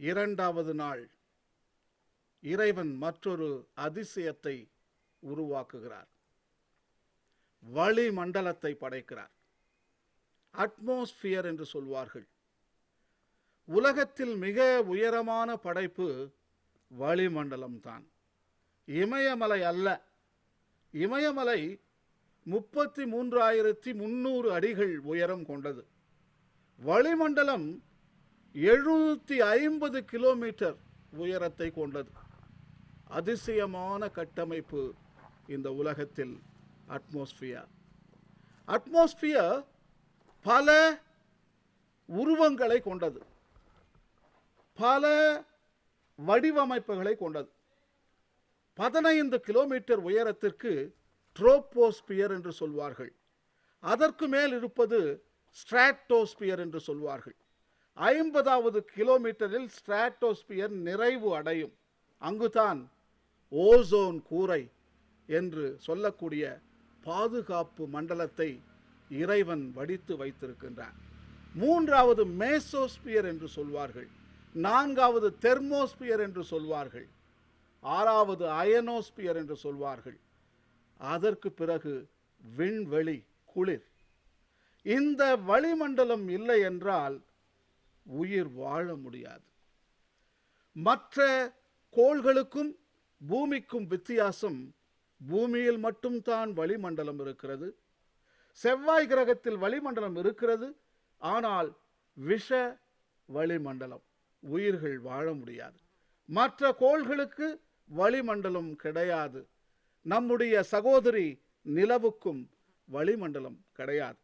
இரண்டாவது நாள் இறைவன் மற்றொரு அதிசயத்தை உருவாக்குகிறார். வளிமண்டலத்தை படைக்கிறார். அட்மாஸ்பியர் என்று சொல்வார்கள். உலகத்தில் மிக உயரமான படைப்பு வளிமண்டலம் தான். இமயமலை அல்ல. இமயமலை 33,300 அடிகள் உயரம் கொண்டது. வளிமண்டலம் 750 கிலோமீட்டர் உயரத்தை கொண்டது. அதிசயமான கட்டமைப்பு இந்த உலகத்தில் அட்மாஸ்பியர். அட்மாஸ்பியர் பல உருவங்களை கொண்டது, பல வடிவமைப்புகளை கொண்டது. 15 கிலோமீட்டர் உயரத்திற்கு ட்ரோபோஸ்பியர் என்று சொல்வார்கள். அதற்கு மேல் இருப்பது ஸ்ட்ராட்டோஸ்பியர் என்று சொல்வார்கள். 50வது கிலோமீட்டரில் ஸ்ட்ராட்டோஸ்பியர் நிறைவு அடையும். அங்குதான் ஓசோன் கூரை என்று சொல்லக்கூடிய பாதுகாப்பு மண்டலத்தை இறைவன் வடித்து வைத்திருக்கின்றார். 3வது மேசோஸ்பியர் என்று சொல்வார்கள். 4வது தெர்மோஸ்பியர் என்று சொல்வார்கள். 6வது அயனோஸ்பியர் என்று சொல்வார்கள். அதற்கு பிறகு விண்வெளி, குளிர். இந்த வளிமண்டலம் இல்லை என்றால் உயிர் வாழ முடியாது. மற்ற கோள்களுக்கும் பூமிக்கும் வித்தியாசம், பூமியில் மட்டும்தான் வளிமண்டலம் இருக்கிறது. செவ்வாய் கிரகத்தில் வளிமண்டலம் இருக்கிறது, ஆனால் விஷ வளிமண்டலம், உயிர்கள் வாழ முடியாது. மற்ற கோள்களுக்கு வளிமண்டலம் கிடையாது. நம்முடைய சகோதரி நிலவுக்கும் வளிமண்டலம் கிடையாது.